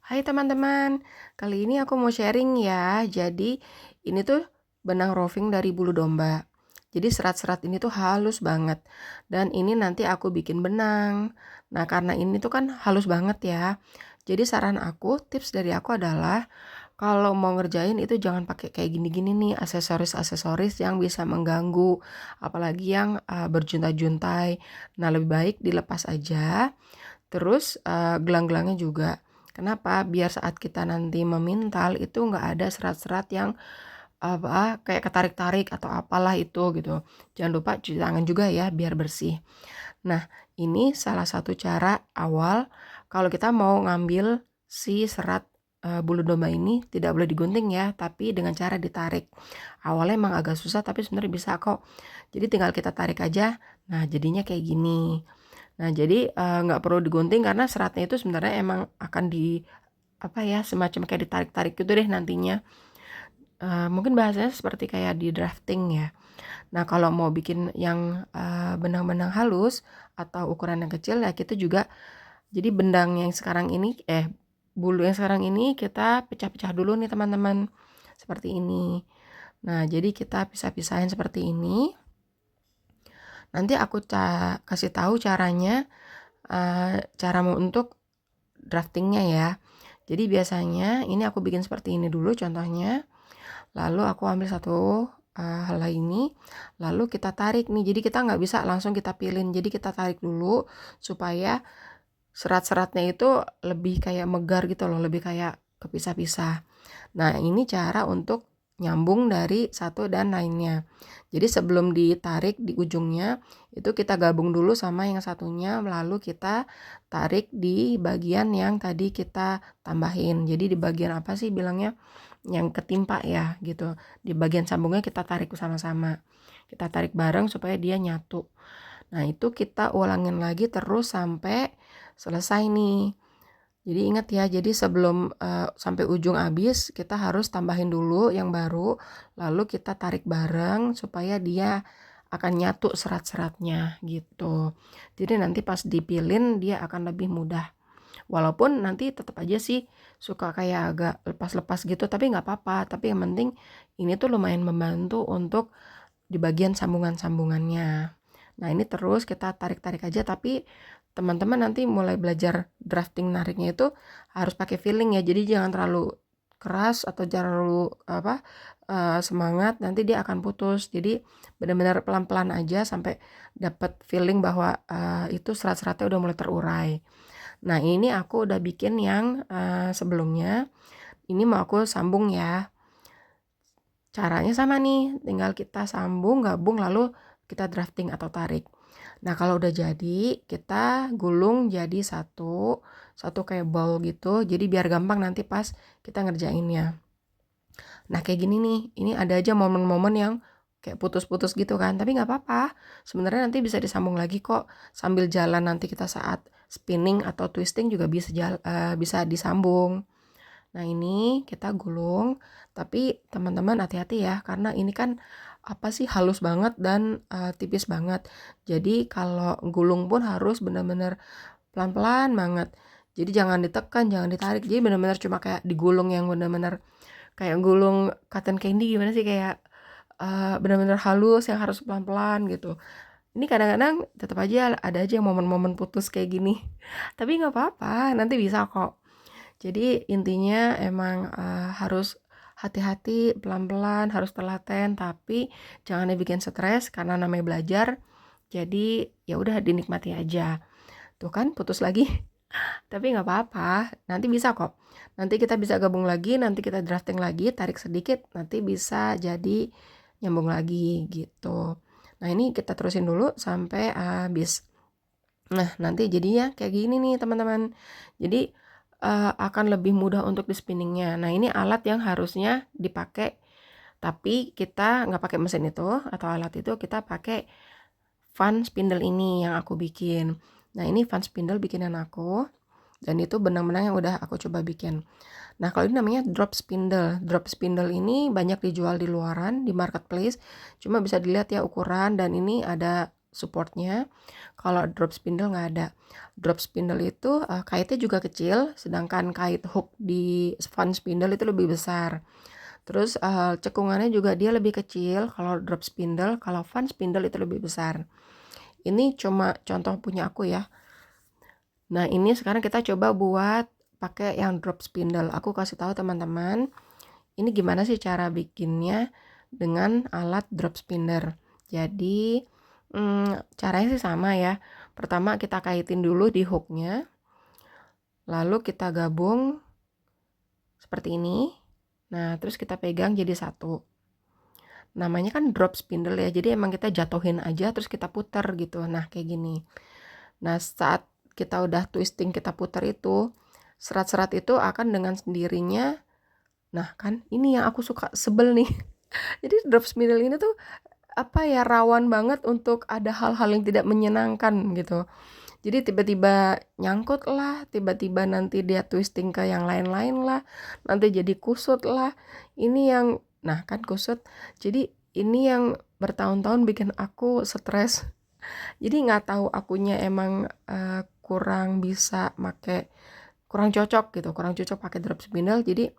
Hai teman-teman, kali ini aku mau sharing ya. Jadi ini tuh benang roving dari bulu domba. Jadi serat-serat ini tuh halus banget. Dan ini nanti aku bikin benang. Nah karena ini tuh kan halus banget ya. Jadi saran aku, tips dari aku adalah kalau mau ngerjain itu jangan pakai kayak gini-gini nih aksesoris-aksesoris yang bisa mengganggu. Apalagi yang berjuntai-juntai. Nah lebih baik dilepas aja. Terus, gelang-gelangnya juga. Kenapa? Biar saat kita nanti memintal itu nggak ada serat-serat yang, kayak ketarik-tarik atau apalah itu gitu. Jangan lupa cuci tangan juga ya biar bersih. Nah, ini salah satu cara awal kalau kita mau ngambil si serat, bulu domba ini tidak boleh digunting ya, tapi dengan cara ditarik. Awalnya emang agak susah tapi sebenarnya bisa kok. Jadi tinggal kita tarik aja, nah jadinya kayak gini. Nah jadi, nggak perlu digunting karena seratnya itu sebenarnya emang akan apa ya, semacam kayak ditarik-tarik gitu deh nantinya. Mungkin bahasanya seperti kayak di drafting ya. Nah kalau mau bikin yang, benang-benang halus atau ukuran yang kecil ya kita juga jadi benang yang sekarang ini bulu yang sekarang ini kita pecah-pecah dulu nih teman-teman, seperti ini. Nah jadi kita pisah-pisahin seperti ini, nanti aku kasih tahu caranya, cara untuk draftingnya ya. Jadi biasanya ini aku bikin seperti ini dulu contohnya, lalu aku ambil satu helai ini, lalu kita tarik nih. Jadi kita nggak bisa langsung kita pilin. Jadi kita tarik dulu supaya serat-seratnya itu lebih kayak megar gitu loh, lebih kayak kepisah-pisah. Nah, ini cara untuk nyambung dari satu dan lainnya. Jadi sebelum ditarik di ujungnya, itu kita gabung dulu sama yang satunya, lalu kita tarik di bagian yang tadi kita tambahin. Jadi di bagian apa sih bilangnya? Yang ketimpa ya gitu. Di bagian sambungnya kita tarik sama-sama. Kita tarik bareng supaya dia nyatu. Nah, itu kita ulangin lagi terus sampai selesai nih. Jadi ingat ya, jadi sebelum, sampai ujung habis kita harus tambahin dulu yang baru, lalu kita tarik bareng supaya dia akan nyatu serat-seratnya gitu. Jadi nanti pas dipilin dia akan lebih mudah. Walaupun nanti tetap aja sih suka kayak agak lepas-lepas gitu, tapi nggak apa-apa. Tapi yang penting ini tuh lumayan membantu untuk di bagian sambungan-sambungannya. Nah ini terus kita tarik-tarik aja, tapi teman-teman nanti mulai belajar drafting nariknya itu harus pakai feeling ya, jadi jangan terlalu keras atau terlalu semangat, nanti dia akan putus. Jadi benar-benar pelan-pelan aja sampai dapat feeling bahwa itu serat-seratnya udah mulai terurai. Nah ini aku udah bikin yang sebelumnya, ini mau aku sambung ya. Caranya sama nih, tinggal kita sambung, gabung, lalu kita drafting atau tarik. Nah kalau udah jadi, kita gulung jadi satu kayak ball gitu, jadi biar gampang nanti pas kita ngerjainnya. Nah kayak gini nih, ini ada aja momen-momen yang kayak putus-putus gitu kan, tapi nggak apa-apa. Sebenarnya nanti bisa disambung lagi kok sambil jalan, nanti kita saat spinning atau twisting juga bisa disambung. Nah ini kita gulung, tapi teman-teman hati-hati ya, karena ini kan apa sih halus banget dan tipis banget. Jadi kalau gulung pun harus benar-benar pelan-pelan banget. Jadi jangan ditekan, jangan ditarik. Jadi benar-benar cuma kayak digulung yang benar-benar kayak gulung cotton candy, gimana sih, kayak benar-benar halus yang harus pelan-pelan gitu. Ini kadang-kadang tetap aja ada aja momen-momen putus kayak gini. Tapi nggak apa-apa, nanti bisa kok. Jadi intinya emang, harus hati-hati, pelan-pelan, harus telaten, tapi jangan dibikin stres karena namanya belajar, jadi ya udah dinikmati aja. Tuh kan putus lagi, tapi nggak apa-apa, nanti bisa kok. Nanti kita bisa gabung lagi, nanti kita drafting lagi, tarik sedikit, nanti bisa jadi nyambung lagi gitu. Nah ini kita terusin dulu sampai habis. Nah nanti jadinya kayak gini nih teman-teman. Jadi akan lebih mudah untuk di spinningnya. Nah ini alat yang harusnya dipakai, tapi kita nggak pakai mesin itu atau alat itu, kita pakai fan spindle ini yang aku bikin. Nah ini fan spindle bikinan aku, dan itu benang-benang yang udah aku coba bikin. Nah kalau ini namanya drop spindle. Drop spindle ini banyak dijual di luaran, di marketplace. Cuma bisa dilihat ya ukuran, dan ini ada supportnya. Kalau drop spindle nggak ada. Drop spindle itu kaitnya juga kecil, sedangkan kait hook di fan spindle itu lebih besar. Terus cekungannya juga dia lebih kecil kalau drop spindle, kalau fan spindle itu lebih besar. Ini cuma contoh punya aku ya. Nah, ini sekarang kita coba buat pakai yang drop spindle. Aku kasih tahu teman-teman, ini gimana sih cara bikinnya dengan alat drop spinner. Jadi, caranya sih sama ya. Pertama kita kaitin dulu di hooknya, lalu kita gabung seperti ini. Nah, terus kita pegang jadi satu. Namanya kan drop spindle ya, jadi emang kita jatuhin aja terus kita puter gitu. Nah, kayak gini. Nah, saat kita udah twisting, kita puter itu, serat-serat itu akan dengan sendirinya. Nah, kan ini yang aku suka sebel nih. Jadi drop spindle ini tuh apa ya, rawan banget untuk ada hal-hal yang tidak menyenangkan gitu. Jadi tiba-tiba nyangkut lah, tiba-tiba nanti dia twisting ke yang lain-lain lah, nanti jadi kusut lah. Ini yang, nah kan kusut. Jadi ini yang bertahun-tahun bikin aku stres. Jadi nggak tahu akunya emang kurang bisa make, kurang cocok gitu, kurang cocok pakai drop spindle. Jadi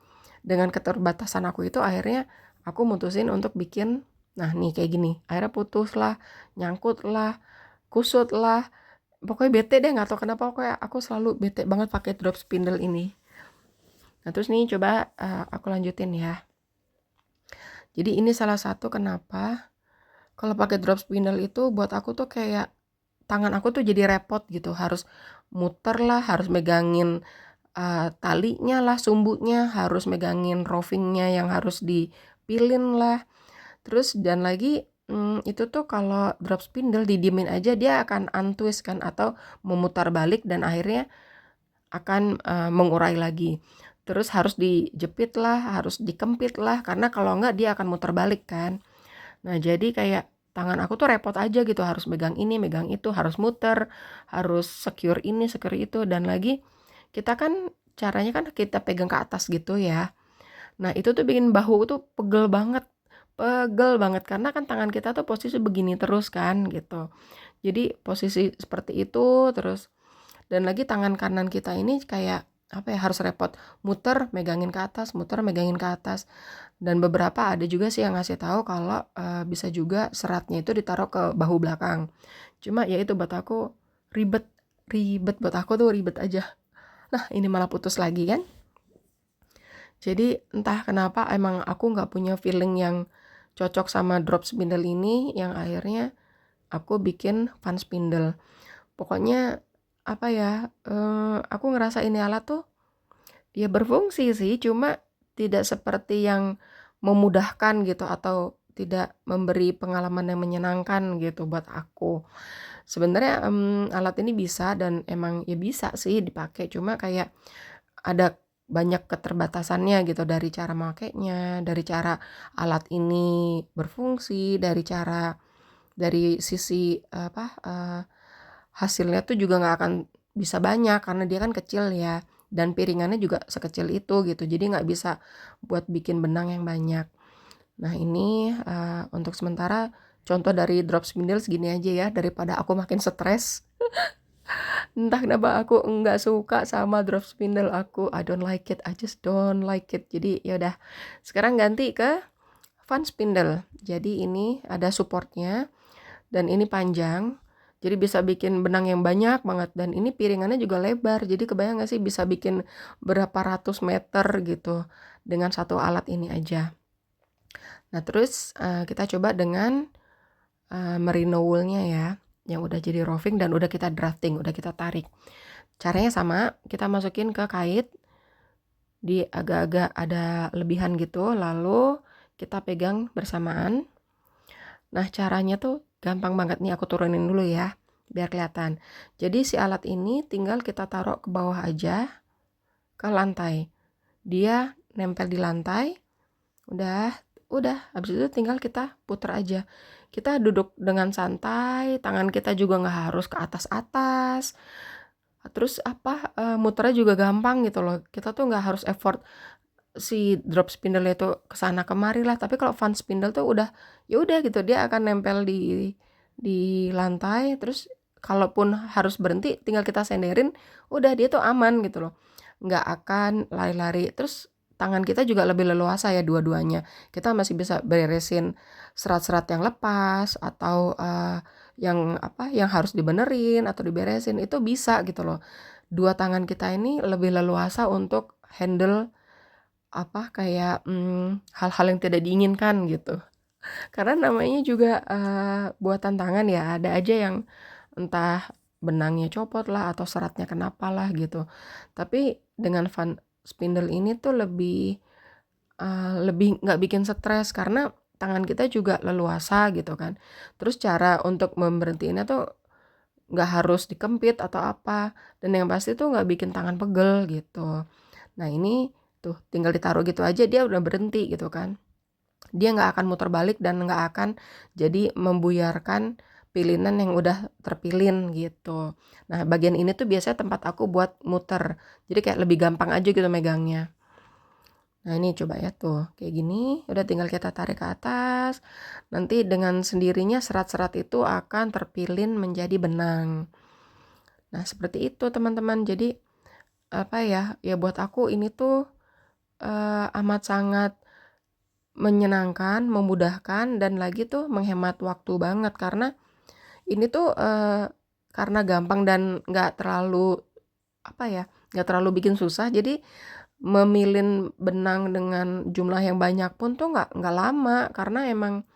dengan keterbatasan aku itu akhirnya aku mutusin untuk bikin, nah nih kayak gini. Akhirnya putus lah, nyangkut lah, kusut lah. Pokoknya bete deh, nggak tahu kenapa kayak aku selalu bete banget pakai drop spindle ini. Nah terus nih coba aku lanjutin ya. Jadi ini salah satu kenapa kalau pakai drop spindle itu buat aku tuh kayak tangan aku tuh jadi repot gitu, harus muter lah, harus megangin talinya lah, sumbunya, harus megangin rovingnya yang harus dipilin lah. Terus dan lagi itu tuh kalau drop spindle didiemin aja dia akan untwist kan, atau memutar balik dan akhirnya akan mengurai lagi. Terus harus dijepit lah, harus dikempit lah, karena kalau enggak dia akan muter balik kan. Nah, jadi kayak tangan aku tuh repot aja gitu, harus megang ini, megang itu, harus muter, harus secure ini, secure itu, dan lagi kita kan caranya kan kita pegang ke atas gitu ya. Nah, itu tuh bikin bahu tuh pegel banget karena kan tangan kita tuh posisi begini terus kan gitu. Jadi posisi seperti itu terus, dan lagi tangan kanan kita ini kayak apa ya, harus repot muter megangin ke atas, muter megangin ke atas. Dan beberapa ada juga sih yang ngasih tahu kalau bisa juga seratnya itu ditaruh ke bahu belakang. Cuma ya itu buat aku ribet, ribet buat aku tuh ribet aja. Nah, ini malah putus lagi kan. Jadi entah kenapa emang aku nggak punya feeling yang cocok sama drop spindle ini, yang akhirnya aku bikin fan spindle. Pokoknya apa ya, aku ngerasa ini alat tuh ya berfungsi sih, cuma tidak seperti yang memudahkan gitu, atau tidak memberi pengalaman yang menyenangkan gitu buat aku. Sebenarnya alat ini bisa dan emang ya bisa sih dipakai, cuma kayak ada banyak keterbatasannya gitu, dari cara makainya, dari cara alat ini berfungsi, dari sisi apa, hasilnya tuh juga nggak akan bisa banyak karena dia kan kecil ya, dan piringannya juga sekecil itu gitu, jadi nggak bisa buat bikin benang yang banyak. Nah ini untuk sementara contoh dari drop spindle segini aja ya, daripada aku makin stres. Entah kenapa aku nggak suka sama drop spindle aku, I don't like it, I just don't like it. Jadi ya udah, sekarang ganti ke fan spindle. Jadi ini ada supportnya dan ini panjang, jadi bisa bikin benang yang banyak banget, dan ini piringannya juga lebar, jadi kebayang gak sih bisa bikin berapa ratus meter gitu dengan satu alat ini aja. Nah terus kita coba dengan merino woolnya ya, yang udah jadi roving dan udah kita drafting, udah kita tarik. Caranya sama, kita masukin ke kait di agak-agak ada lebihan gitu, lalu kita pegang bersamaan. Nah caranya tuh gampang banget nih, aku turunin dulu ya biar kelihatan. Jadi si alat ini tinggal kita taruh ke bawah aja, ke lantai. Dia nempel di lantai, udah habis itu tinggal kita puter aja. Kita duduk dengan santai, tangan kita juga nggak harus ke atas-atas. Terus apa, muternya juga gampang gitu loh, kita tuh nggak harus effort si drop spindle itu kesana kemari lah. Tapi kalau fan spindle tuh udah, ya udah gitu, dia akan nempel di di lantai, terus kalaupun harus berhenti tinggal kita senderin, udah dia tuh aman gitu loh. Nggak akan lari-lari. Terus tangan kita juga lebih leluasa ya dua-duanya. Kita masih bisa beresin serat-serat yang lepas atau yang harus dibenerin atau diberesin itu bisa gitu loh. Dua tangan kita ini lebih leluasa untuk handle kayak hal-hal yang tidak diinginkan gitu. Karena namanya juga buatan tangan ya, ada aja yang entah benangnya copot lah atau seratnya kenapa lah gitu. Tapi dengan fan spindle ini tuh lebih nggak bikin stres karena tangan kita juga leluasa gitu kan. Terus cara untuk memberhentiinnya tuh nggak harus dikempit atau apa, dan yang pasti tuh nggak bikin tangan pegel gitu. Nah ini tuh tinggal ditaruh gitu aja dia udah berhenti gitu kan. Dia nggak akan muter balik dan nggak akan jadi membuyarkan pilinan yang udah terpilin gitu. Nah bagian ini tuh biasanya tempat aku buat muter, jadi kayak lebih gampang aja gitu megangnya. Nah ini coba ya tuh kayak gini, udah tinggal kita tarik ke atas, nanti dengan sendirinya serat-serat itu akan terpilin menjadi benang. Nah seperti itu teman-teman, jadi ya buat aku ini tuh amat sangat menyenangkan, memudahkan, dan lagi tuh menghemat waktu banget karena ini tuh karena gampang dan nggak terlalu bikin susah, jadi memilin benang dengan jumlah yang banyak pun tuh nggak lama karena emang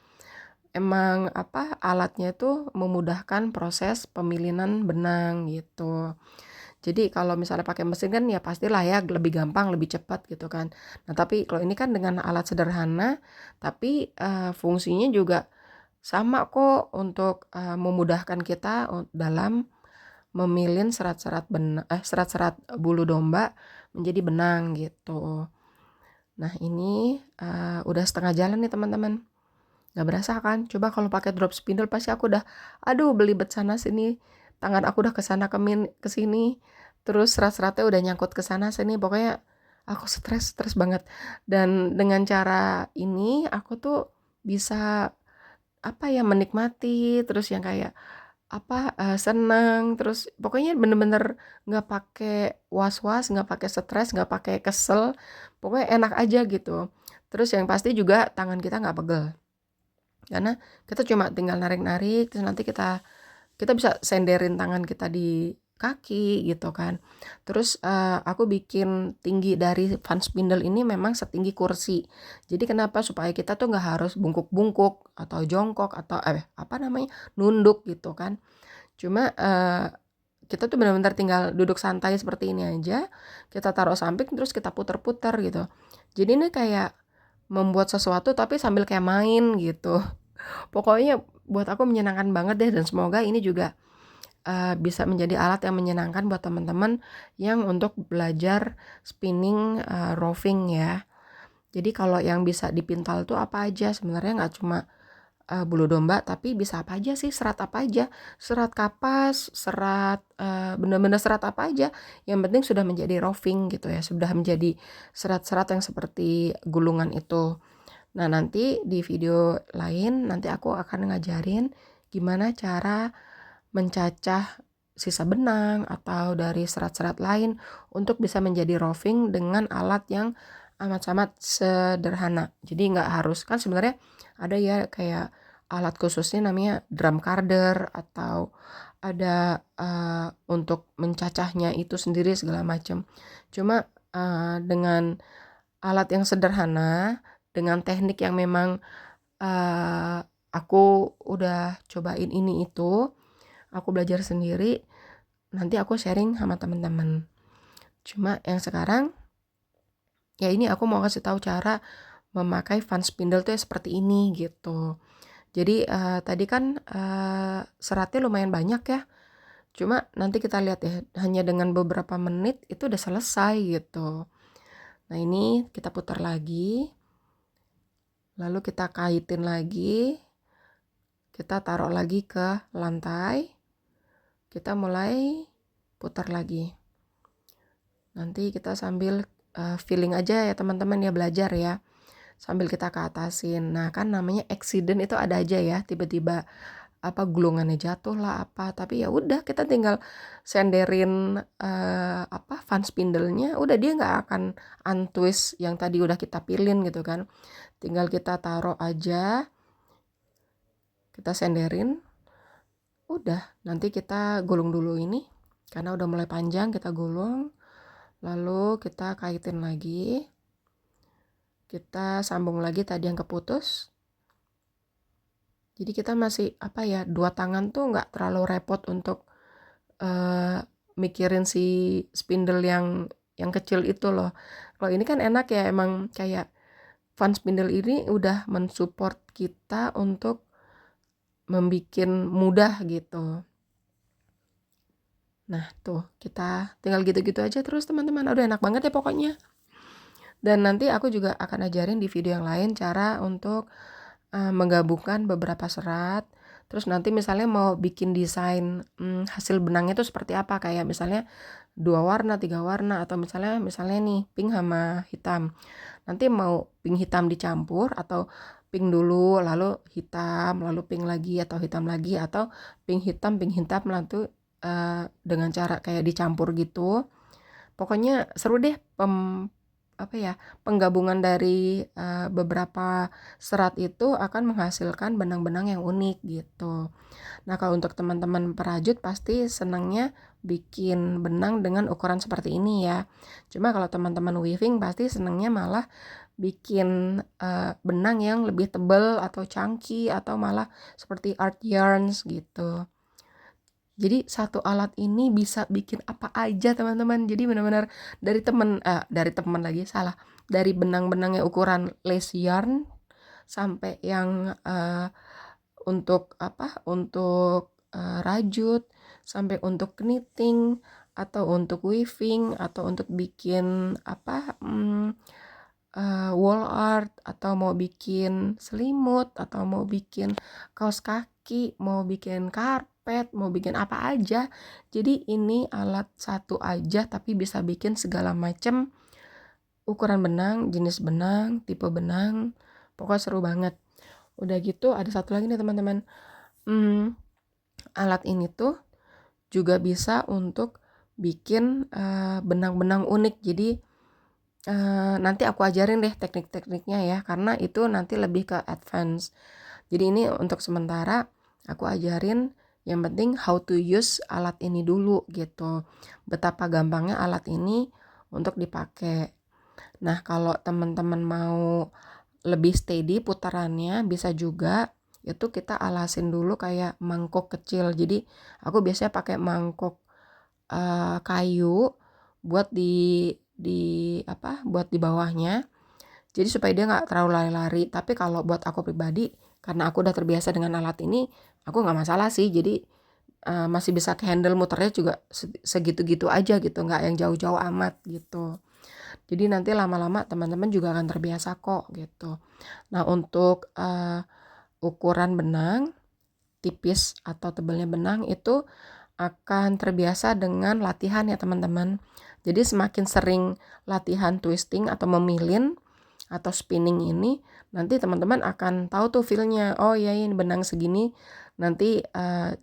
alatnya itu memudahkan proses pemilinan benang gitu. Jadi kalau misalnya pakai mesin kan ya pastilah ya lebih gampang, lebih cepat gitu kan. Nah, tapi kalau ini kan dengan alat sederhana, tapi fungsinya juga sama kok untuk memudahkan kita dalam memilin serat-serat bulu domba menjadi benang gitu. Nah, ini udah setengah jalan nih teman-teman. Nggak berasa kan? Coba kalau pakai drop spindle pasti aku udah, aduh belibet sana sini, tangan aku udah kesana ke sini, terus serat-seratnya udah nyangkut ke sana sini, pokoknya aku stres banget. Dan dengan cara ini aku tuh bisa menikmati, terus yang kayak senang, terus pokoknya bener-bener nggak pakai was-was, nggak pakai stres, nggak pakai kesel, pokoknya enak aja gitu. Terus yang pasti juga tangan kita nggak pegel. Karena kita cuma tinggal narik-narik, terus nanti kita bisa senderin tangan kita di kaki gitu kan. Terus aku bikin tinggi dari fan spindle ini memang setinggi kursi. Jadi kenapa? Supaya kita tuh nggak harus bungkuk-bungkuk atau jongkok atau nunduk gitu kan. Cuma kita tuh benar-benar tinggal duduk santai seperti ini aja, kita taruh samping terus kita puter-puter gitu. Jadi ini kayak membuat sesuatu tapi sambil kayak main gitu. Pokoknya buat aku menyenangkan banget deh, dan semoga ini juga bisa menjadi alat yang menyenangkan buat teman-teman yang untuk belajar spinning roving ya. Jadi kalau yang bisa dipintal tuh apa aja sebenarnya, nggak cuma bulu domba, tapi bisa apa aja sih, serat apa aja, serat kapas, serat benda-benda serat apa aja, yang penting sudah menjadi roving gitu ya, sudah menjadi serat-serat yang seperti gulungan itu. Nah, nanti di video lain nanti aku akan ngajarin gimana cara mencacah sisa benang atau dari serat-serat lain untuk bisa menjadi roving dengan alat yang amat sangat sederhana. Jadi nggak harus, kan sebenarnya ada ya kayak alat khususnya namanya drum carder, atau ada untuk mencacahnya itu sendiri segala macam. Cuma dengan alat yang sederhana, dengan teknik yang memang aku udah cobain ini itu, aku belajar sendiri, nanti aku sharing sama teman-teman. Cuma yang sekarang ya ini aku mau kasih tahu cara memakai fan spindle tuh ya seperti ini gitu. Jadi tadi kan seratnya lumayan banyak ya. Cuma nanti kita lihat ya, hanya dengan beberapa menit itu udah selesai gitu. Nah ini kita putar lagi, lalu kita kaitin lagi, kita taruh lagi ke lantai, kita mulai putar lagi. Nanti kita sambil feeling aja ya teman-teman ya, belajar ya, sambil kita ke atasin. Nah kan namanya accident itu ada aja ya, tiba-tiba apa gulungannya jatuh lah apa, tapi ya udah kita tinggal senderin apa fan spindle-nya, udah dia nggak akan untwist yang tadi udah kita pilin gitu kan. Tinggal kita taruh aja, kita senderin, udah nanti kita gulung dulu ini karena udah mulai panjang, kita gulung, lalu kita kaitin lagi, kita sambung lagi tadi yang keputus. Jadi kita masih apa ya, 2 tangan tuh nggak terlalu repot untuk mikirin si spindle yang kecil itu loh. Kalau ini kan enak ya, emang kayak fan spindle ini udah mensupport kita untuk membikin mudah gitu. Nah tuh kita tinggal gitu-gitu aja terus teman-teman, udah enak banget ya pokoknya. Dan nanti aku juga akan ajarin di video yang lain cara untuk menggabungkan beberapa serat. Terus nanti misalnya mau bikin desain hasil benangnya itu seperti apa, kayak misalnya 2 warna, 3 warna, atau misalnya nih pink sama hitam. Nanti mau pink hitam dicampur atau pink dulu lalu hitam, lalu pink lagi atau hitam lagi, atau pink hitam lalu dengan cara kayak dicampur gitu. Pokoknya seru deh penggabungan dari beberapa serat itu akan menghasilkan benang-benang yang unik gitu. Nah, kalau untuk teman-teman perajut pasti senangnya bikin benang dengan ukuran seperti ini ya. Cuma kalau teman-teman weaving pasti senangnya malah bikin benang yang lebih tebal atau chunky atau malah seperti art yarns gitu. Jadi satu alat ini bisa bikin apa aja teman-teman. Jadi benar-benar dari teman lagi salah. Dari benang-benang yang ukuran lace yarn sampai yang untuk rajut, sampai untuk knitting atau untuk weaving atau untuk bikin wall art, atau mau bikin selimut, atau mau bikin kaos kaki, mau bikin karpet, mau bikin apa aja. Jadi ini alat satu aja tapi bisa bikin segala macam ukuran benang, jenis benang, tipe benang. Pokoknya seru banget. Udah gitu ada satu lagi nih teman-teman. Alat ini tuh juga bisa untuk bikin benang-benang unik. Jadi nanti aku ajarin deh teknik-tekniknya ya, karena itu nanti lebih ke advance. Jadi ini untuk sementara aku ajarin, yang penting how to use alat ini dulu gitu, betapa gampangnya alat ini untuk dipakai. Nah, kalau teman-teman mau lebih steady putarannya, bisa juga itu kita alasin dulu kayak mangkok kecil. Jadi aku biasanya pakai mangkok kayu buat buat di bawahnya, jadi supaya dia nggak terlalu lari-lari. Tapi kalau buat aku pribadi, karena aku udah terbiasa dengan alat ini, aku nggak masalah sih. Jadi masih bisa ke handle muternya juga segitu-gitu aja gitu, nggak yang jauh-jauh amat gitu. Jadi nanti lama-lama teman-teman juga akan terbiasa kok gitu. Nah, untuk ukuran benang, tipis atau tebalnya benang itu akan terbiasa dengan latihan ya teman-teman. Jadi semakin sering latihan twisting atau memilin atau spinning ini, nanti teman-teman akan tahu tuh feelnya. Oh ya, ini benang segini, nanti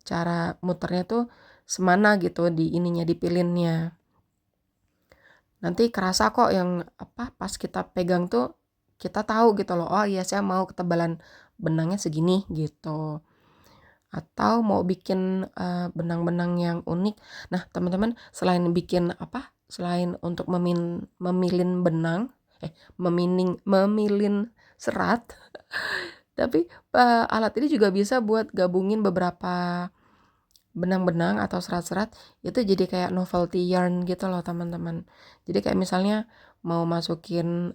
cara muternya tuh semana gitu di ininya, di pilinnya. Nanti kerasa kok yang pas kita pegang tuh kita tahu gitu loh. Oh iya, saya mau ketebalan benangnya segini gitu. Atau mau bikin benang-benang yang unik. Nah, teman-teman selain selain untuk memilin benang, memilin serat, tapi alat ini juga bisa buat gabungin beberapa benang-benang atau serat-serat, itu jadi kayak novelty yarn gitu loh teman-teman. Jadi kayak misalnya mau masukin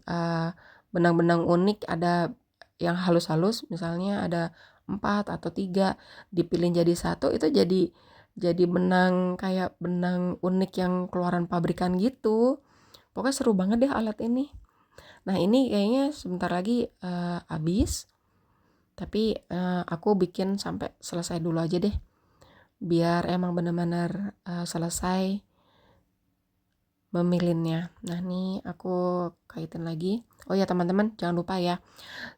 benang-benang unik, ada yang halus-halus, misalnya ada 4 atau 3, dipilih jadi satu, itu jadi benang kayak benang unik yang keluaran pabrikan gitu. Pokoknya seru banget deh alat ini. Nah, ini kayaknya sebentar lagi habis, tapi aku bikin sampai selesai dulu aja deh, biar emang benar-benar selesai memilinnya. Nah, nih aku kaitin lagi. Oh ya teman-teman, jangan lupa ya,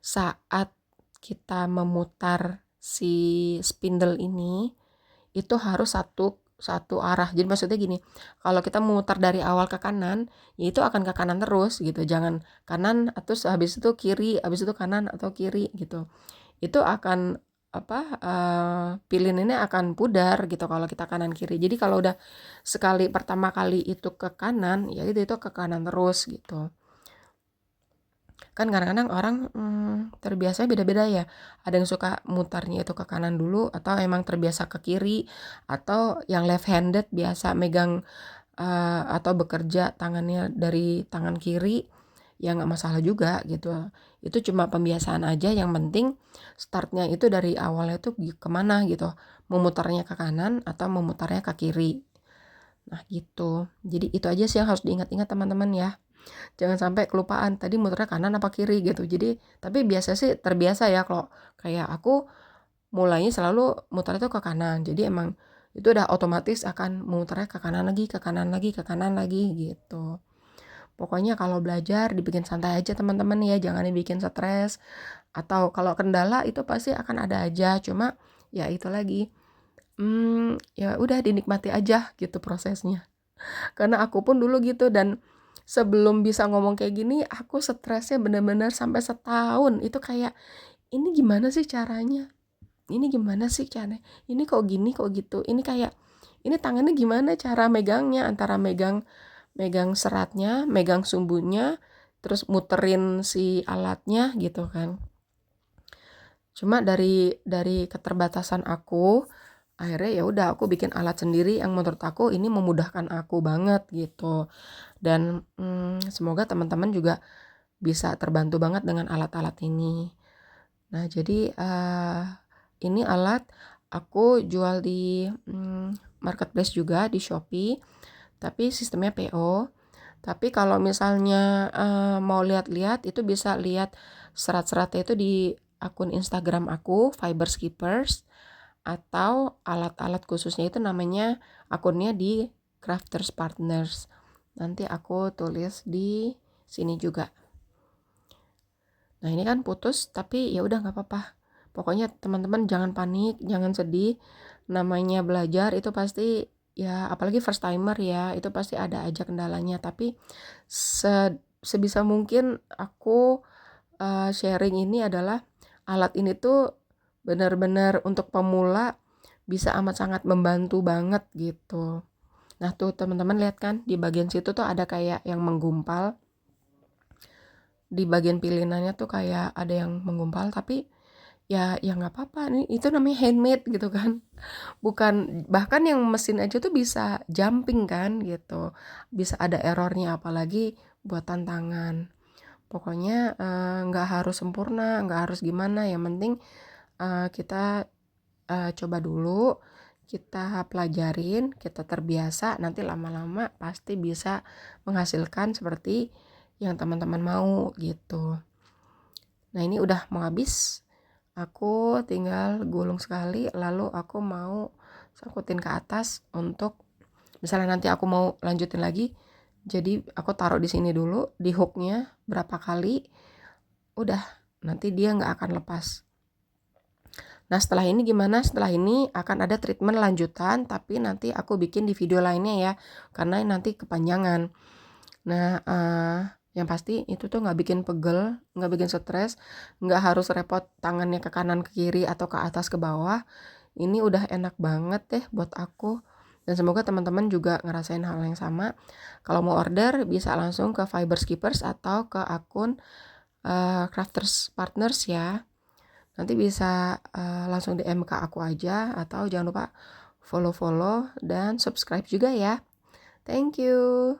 saat kita memutar si spindle ini itu harus satu arah. Jadi maksudnya gini, kalau kita memutar dari awal ke kanan, ya itu akan ke kanan terus gitu. Jangan kanan terus habis itu kiri, habis itu kanan atau kiri gitu. Itu akan pilin ini akan pudar gitu kalau kita kanan kiri. Jadi kalau udah pertama kali itu ke kanan, ya itu ke kanan terus gitu. Kan kadang-kadang orang terbiasa beda-beda ya, ada yang suka mutarnya itu ke kanan dulu, atau emang terbiasa ke kiri, atau yang left handed biasa megang atau bekerja tangannya dari tangan kiri, ya nggak masalah juga gitu. Itu cuma pembiasaan aja, yang penting startnya itu dari awalnya tuh kemana gitu, memutarnya ke kanan atau memutarnya ke kiri. Nah gitu, jadi itu aja sih yang harus diingat-ingat teman-teman ya. Jangan sampai kelupaan tadi muternya kanan apa kiri gitu. Jadi tapi biasa sih terbiasa ya, kalau kayak aku mulainya selalu muter itu ke kanan. Jadi emang itu udah otomatis akan muternya ke kanan lagi, ke kanan lagi, ke kanan lagi gitu. Pokoknya kalau belajar dibikin santai aja teman-teman ya, jangan dibikin stres. Atau kalau kendala itu pasti akan ada aja. Cuma ya itu lagi, ya udah dinikmati aja gitu prosesnya. Karena aku pun dulu gitu, dan sebelum bisa ngomong kayak gini aku stresnya bener-bener sampai setahun. Itu kayak, ini gimana sih caranya, ini gimana sih caranya, ini kok gini kok gitu, ini kayak, ini tangannya gimana cara megangnya, antara megang seratnya, megang sumbunya, terus muterin si alatnya gitu kan. Cuma dari keterbatasan aku, akhirnya ya udah aku bikin alat sendiri yang menurut aku ini memudahkan aku banget gitu. Dan semoga teman-teman juga bisa terbantu banget dengan alat-alat ini. Nah jadi ini alat aku jual di marketplace juga, di Shopee, tapi sistemnya PO. Tapi kalau misalnya mau lihat-lihat, itu bisa lihat serat-seratnya itu di akun Instagram aku, Fiber Skippers, atau alat-alat khususnya itu namanya akunnya di Crafters Partners. Nanti aku tulis di sini juga. Nah ini kan putus, tapi ya udah nggak apa-apa. Pokoknya teman-teman jangan panik, jangan sedih. Namanya belajar itu pasti ya, apalagi first timer ya, itu pasti ada aja kendalanya. Tapi sebisa mungkin aku sharing ini adalah alat ini tuh benar-benar untuk pemula bisa amat sangat membantu banget gitu. Nah tuh teman-teman lihat kan di bagian situ tuh ada kayak yang menggumpal. Di bagian pilinannya tuh kayak ada yang menggumpal, tapi ya nggak apa-apa, nih itu namanya handmade gitu kan. Bukan, bahkan yang mesin aja tuh bisa jumping kan gitu, bisa ada errornya, apalagi buatan tangan. Pokoknya nggak harus sempurna, nggak harus gimana, yang penting kita coba dulu, kita pelajarin, kita terbiasa, nanti lama-lama pasti bisa menghasilkan seperti yang teman-teman mau gitu. Nah ini udah mau habis, aku tinggal gulung sekali, lalu aku mau sangkutin ke atas. Untuk misalnya nanti aku mau lanjutin lagi, jadi aku taruh di sini dulu, di hooknya berapa kali, udah nanti dia nggak akan lepas. Nah setelah ini gimana? Setelah ini akan ada treatment lanjutan, tapi nanti aku bikin di video lainnya ya, karena nanti kepanjangan. Nah yang pasti itu tuh nggak bikin pegel, nggak bikin stres, nggak harus repot tangannya ke kanan ke kiri atau ke atas ke bawah. Ini udah enak banget deh buat aku, dan semoga teman-teman juga ngerasain hal yang sama. Kalau mau order bisa langsung ke Fiber Skippers atau ke akun Crafters Partners ya. Nanti bisa langsung DM ke aku aja, atau jangan lupa follow dan subscribe juga ya. Thank you.